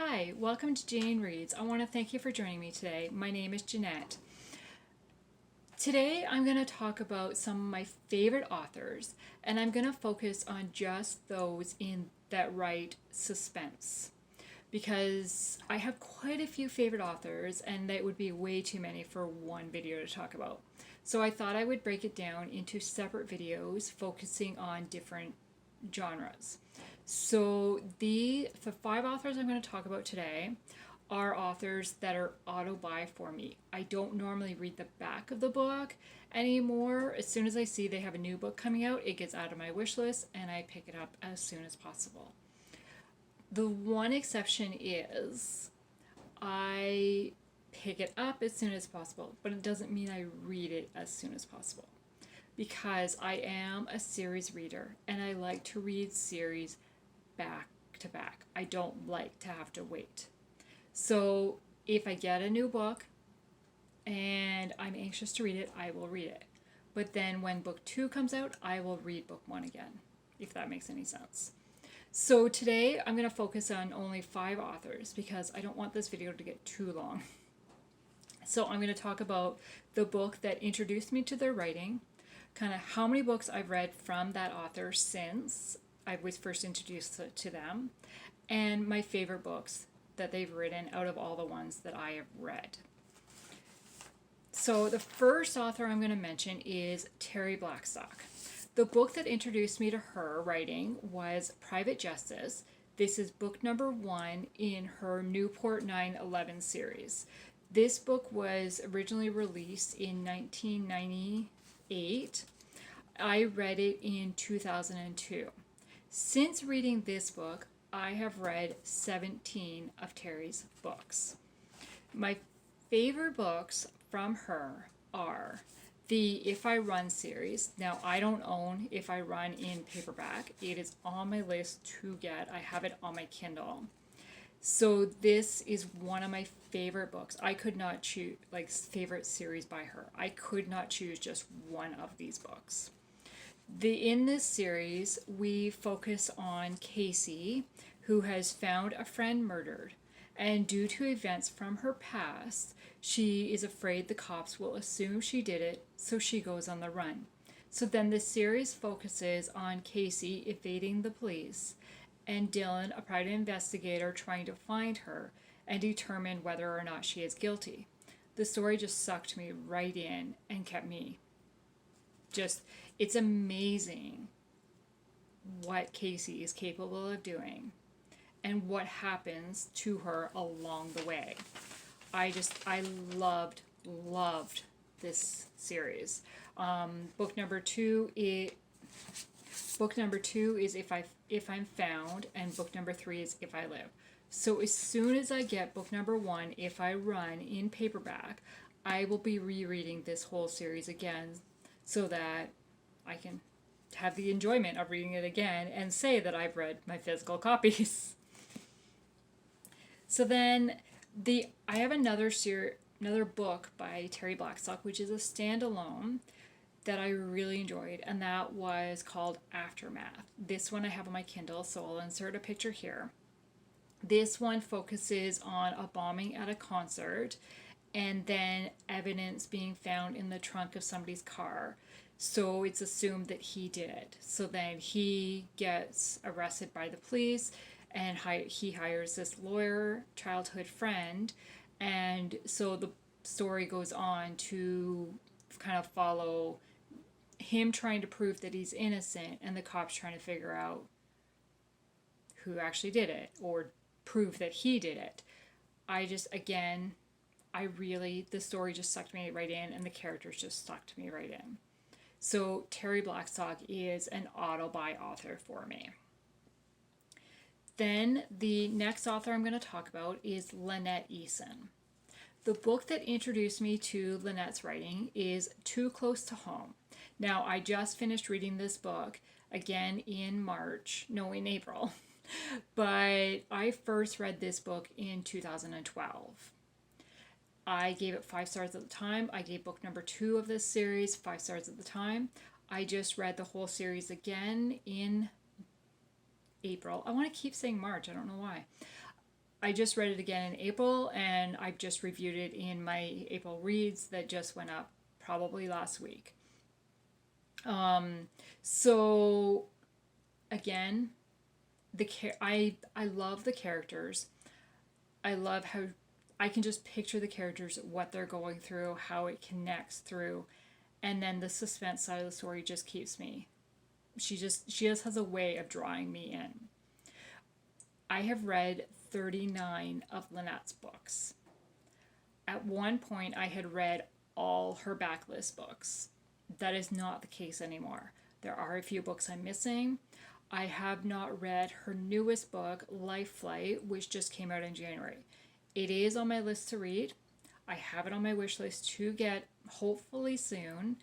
Hi, welcome to Jane Reads. I want to thank you for joining me today. My name is Jeanette. Today I'm going to talk about some of my favorite authors, and I'm going to focus on just those that write suspense. Because I have quite a few favorite authors, and that would be way too many for one video to talk about. So I thought I would break it down into separate videos focusing on different genres. So the 5 authors I'm going to talk about today are authors that are auto-buy for me. I don't normally read the back of the book anymore. As soon as I see they have a new book coming out, it gets out of my wish list and I pick it up as soon as possible. The one exception is I pick it up as soon as possible, but it doesn't mean I read it as soon as possible. Because I am a series reader and I like to read series back to back. I don't like to have to wait. So if I get a new book and I'm anxious to read it, I will read it. But then when book 2 comes out, I will read book 1 again, if that makes any sense. So today I'm going to focus on only 5 authors because I don't want this video to get too long. So I'm going to talk about the book that introduced me to their writing, kind of how many books I've read from that author since I was first introduced to them, and my favorite books that they've written out of all the ones that I have read. So the first author I'm going to mention is Terri Blackstock. The book that introduced me to her writing was Private Justice. This is book number 1 in her Newport 9/11 series. This book was originally released in 1998. I read it in 2002. Since reading this book, I have read 17 of Terri's books. My favorite books from her are the If I Run series. Now, I don't own If I Run in paperback. It is on my list to get. I have it on my Kindle. So this is one of my favorite books. I could not choose, favorite series by her. I could not choose just one of these books. In this series, we focus on Casey, who has found a friend murdered. And due to events from her past, she is afraid the cops will assume she did it, so she goes on the run. So then the series focuses on Casey evading the police, and Dylan, a private investigator, trying to find her and determine whether or not she is guilty. The story just sucked me right in and kept me it's amazing what Casey is capable of doing and what happens to her along the way. I loved this series. Book number 2 is If I'm Found, and book number 3 is If I Live. So as soon as I get book number 1, If I Run, in paperback, I will be rereading this whole series again so that I can have the enjoyment of reading it again and say that I've read my physical copies. So then I have another book by Terri Blackstock, which is a standalone that I really enjoyed, and that was called Aftermath. This one I have on my Kindle, so I'll insert a picture here. This one focuses on a bombing at a concert and then evidence being found in the trunk of somebody's car. So it's assumed that he did it. So then he gets arrested by the police, and he hires this lawyer, childhood friend, and so the story goes on to kind of follow him trying to prove that he's innocent and the cops trying to figure out who actually did it or prove that he did it. The story just sucked me right in, and the characters just sucked me right in. So Terri Blackstock is an auto-buy author for me. Then the next author I'm going to talk about is Lynette Eason. The book that introduced me to Lynette's writing is Too Close to Home. Now, I just finished reading this book again in April. But I first read this book in 2012. I gave it 5 stars at the time. I gave book number 2 of this series 5 stars at the time. I just read the whole series again in April. I want to keep saying March. I don't know why. I just read it again in April, and I've just reviewed it in my April reads that just went up probably last week. So again, I love the characters. I love how I can just picture the characters, what they're going through, how it connects through, and then the suspense side of the story just keeps me. She just has a way of drawing me in. I have read 39 of Lynette's books. At one point, I had read all her backlist books. That is not the case anymore. There are a few books I'm missing. I have not read her newest book, Life Flight, which just came out in January. It is on my list to read. I have it on my wish list to get hopefully soon.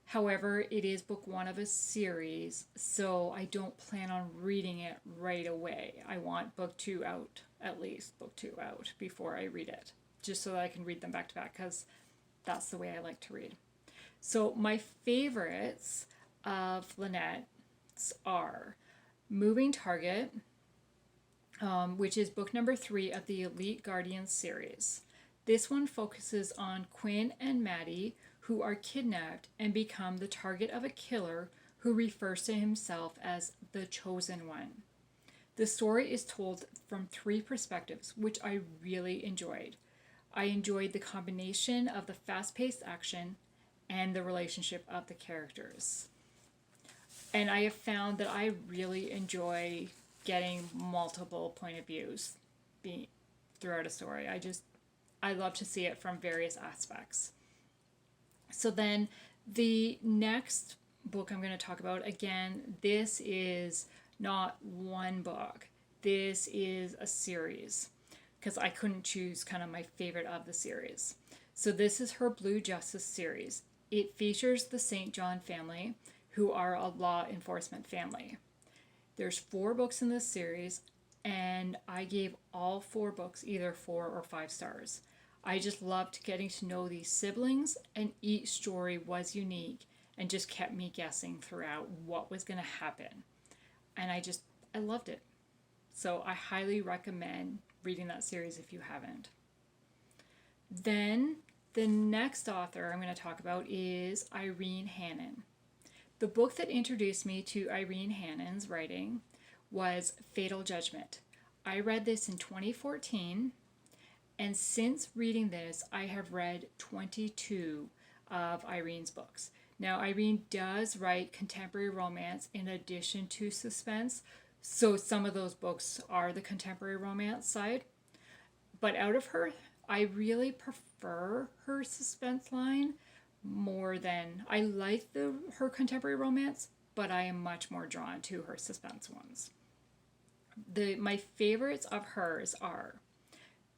However, it is book one of a series, so I don't plan on reading it right away. I want book two out, at least book two out, before I read it, just so that I can read them back to back, because that's the way I like to read. So my favorites of Lynette's are Moving Target, which is book number 3 of the Elite Guardians series. This one focuses on Quinn and Maddie, who are kidnapped and become the target of a killer who refers to himself as the Chosen One. The story is told from 3 perspectives, which I really enjoyed. I enjoyed the combination of the fast-paced action and the relationship of the characters. And I have found that I really enjoy getting multiple point of views throughout a story. I love to see it from various aspects. So then the next book I'm going to talk about, again, this is not one book. This is a series, because I couldn't choose kind of my favorite of the series. So this is her Blue Justice series. It features the St. John family, who are a law enforcement family. There's 4 books in this series, and I gave all 4 books either 4 or 5 stars. I just loved getting to know these siblings, and each story was unique and just kept me guessing throughout what was going to happen. And I loved it. So I highly recommend reading that series if you haven't. Then the next author I'm going to talk about is Irene Hannon. The book that introduced me to Irene Hannon's writing was Fatal Judgment. I read this in 2014, and since reading this, I have read 22 of Irene's books. Now, Irene does write contemporary romance in addition to suspense, so some of those books are the contemporary romance side. But out of her, I really prefer her suspense line more than I like her contemporary romance, but I am much more drawn to her suspense ones. My favorites of hers are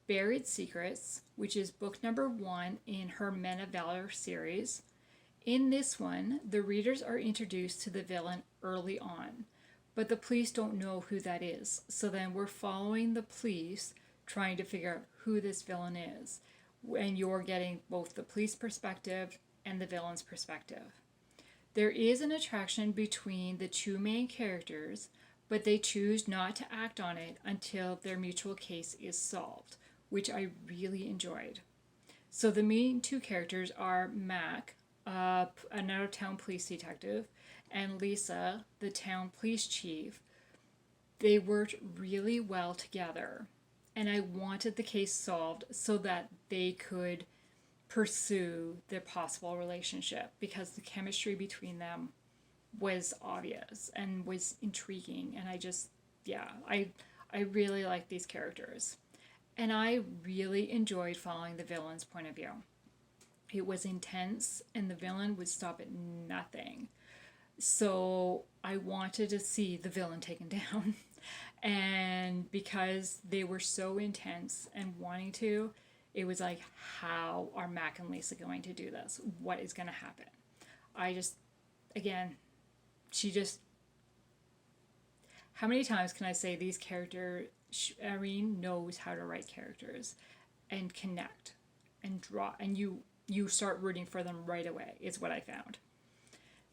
Buried Secrets, which is book number 1 in her Men of Valor series. In this one, the readers are introduced to the villain early on, but the police don't know who that is. So then we're following the police trying to figure out who this villain is, and you're getting both the police perspective and the villain's perspective. There is an attraction between the 2 main characters, but they choose not to act on it until their mutual case is solved, which I really enjoyed. So the main 2 characters are Mac, an out-of-town police detective, and Lisa, the town police chief. They worked really well together, and I wanted the case solved so that they could pursue their possible relationship, because the chemistry between them was obvious and was intriguing, and I really like these characters. And I really enjoyed following the villain's point of view. It was intense, and the villain would stop at nothing. So I wanted to see the villain taken down. And because they were so intense and wanting to, it was like, how are Mac and Lisa going to do this? What is going to happen? How many times can I say these characters, Irene knows how to write characters and connect and draw, and you start rooting for them right away, is what I found.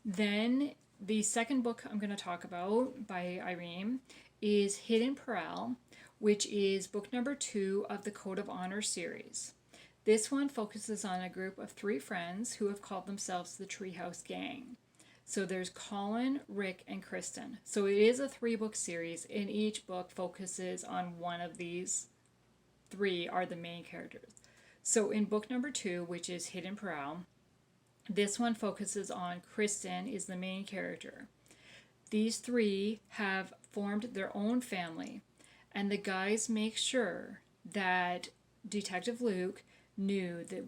Then the second book I'm going to talk about by Irene is Hidden Peril, which is book number 2 of the Code of Honor series. This one focuses on a group of 3 friends who have called themselves the Treehouse Gang. So there's Colin, Rick, and Kristen. So it is a 3-book series, and each book focuses on one of these 3 are the main characters. So in book number 2, which is Hidden Prowl, this one focuses on Kristen is the main character. These 3 have formed their own family, and the guys make sure that Detective Luke knew that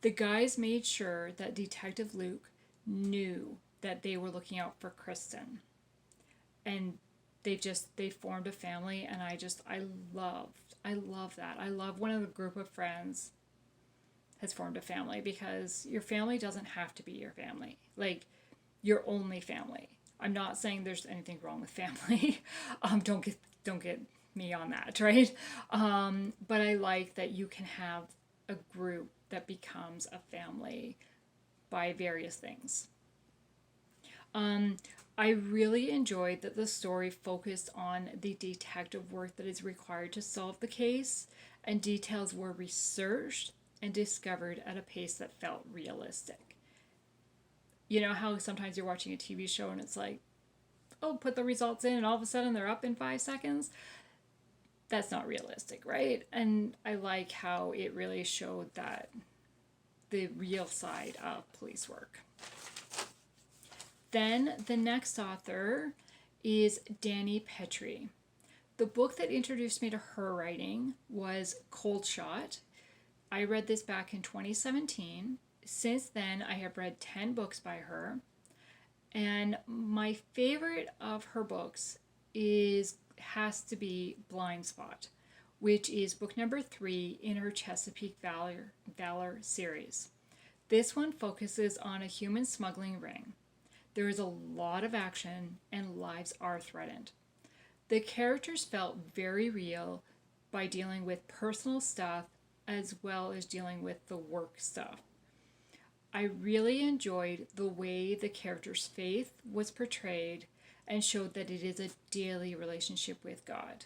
The guys made sure that Detective Luke knew that they were looking out for Kristen. And they formed a family, and I love that. I love when a group of friends has formed a family, because your family doesn't have to be your family. Like, your only family. I'm not saying there's anything wrong with family. Don't get me on that, right? But I like that you can have a group that becomes a family by various things. I really enjoyed that the story focused on the detective work that is required to solve the case, and details were researched and discovered at a pace that felt realistic. You know how sometimes you're watching a TV show and it's like, oh, put the results in and all of a sudden they're up in 5 seconds? That's not realistic, right? And I like how it really showed that the real side of police work. Then the next author is Dani Pettrey. The book that introduced me to her writing was Cold Shot. I read this back in 2017. Since then, I have read 10 books by her. And my favorite of her books has to be Blind Spot, which is book number 3 in her Chesapeake Valor series. This one focuses on a human smuggling ring. There is a lot of action and lives are threatened. The characters felt very real by dealing with personal stuff as well as dealing with the work stuff. I really enjoyed the way the character's faith was portrayed and showed that it is a daily relationship with God.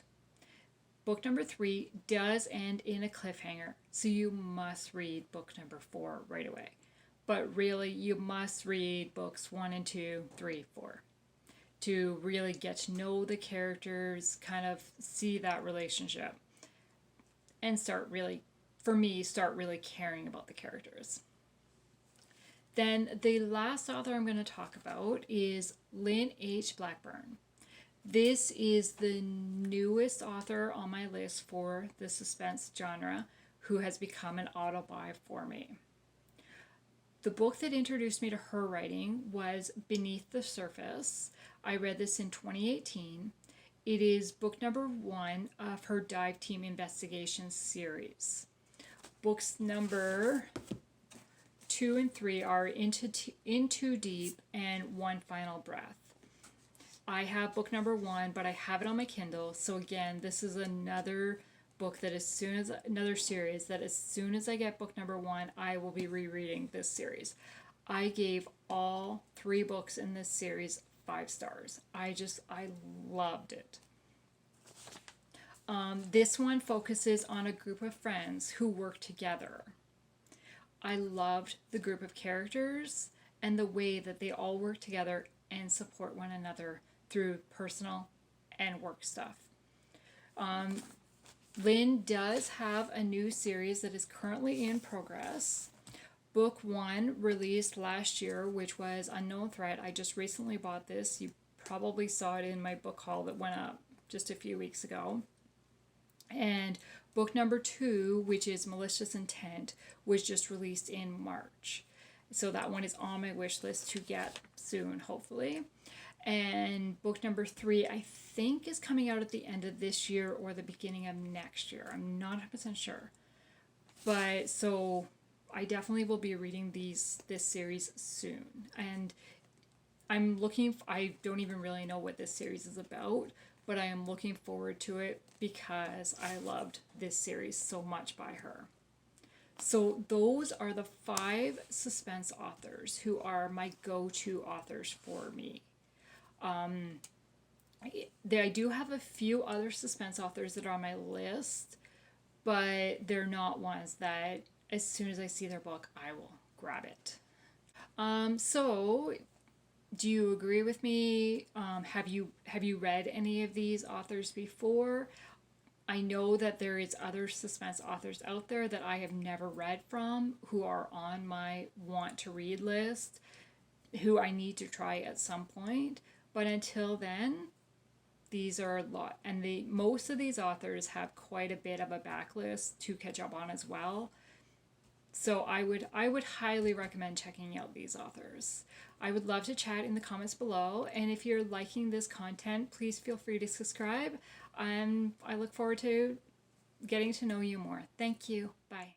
Book number 3 does end in a cliffhanger, so you must read book number 4 right away. But really, you must read books 1 and 2, 3, 4 to really get to know the characters, kind of see that relationship, and start really caring about the characters. Then the last author I'm going to talk about is Lynn H. Blackburn. This is the newest author on my list for the suspense genre who has become an auto-buy for me. The book that introduced me to her writing was Beneath the Surface. I read this in 2018. It is book number 1 of her Dive Team Investigation series. Books number 2 and 3 are Into Deep and One Final Breath. I have book number 1, but I have it on my Kindle. So again, this is another book that another series that as soon as I get book number 1, I will be rereading this series. I gave all 3 books in this series 5 stars. I loved it. This one focuses on a group of friends who work together. I loved the group of characters and the way that they all work together and support one another through personal and work stuff. Lynn does have a new series that is currently in progress. Book 1 released last year, which was Unknown Threat. I just recently bought this. You probably saw it in my book haul that went up just a few weeks ago. And book number 2, which is Malicious Intent, was just released in March. So that one is on my wish list to get soon, hopefully. And book number 3, I think, is coming out at the end of this year or the beginning of next year. I'm not 100% sure. But so I definitely will be reading this series soon. And I don't even really know what this series is about, but I am looking forward to it because I loved this series so much by her. So those are the 5 suspense authors who are my go-to authors for me. I do have a few other suspense authors that are on my list, but they're not ones that as soon as I see their book, I will grab it. So do you agree with me? Have you read any of these authors before? I know that there is other suspense authors out there that I have never read from who are on my want to read list, who I need to try at some point. But until then, these are a lot, and most of these authors have quite a bit of a backlist to catch up on as well. So I would highly recommend checking out these authors. I would love to chat in the comments below, and if you're liking this content, please feel free to subscribe. And I look forward to getting to know you more. Thank you. Bye.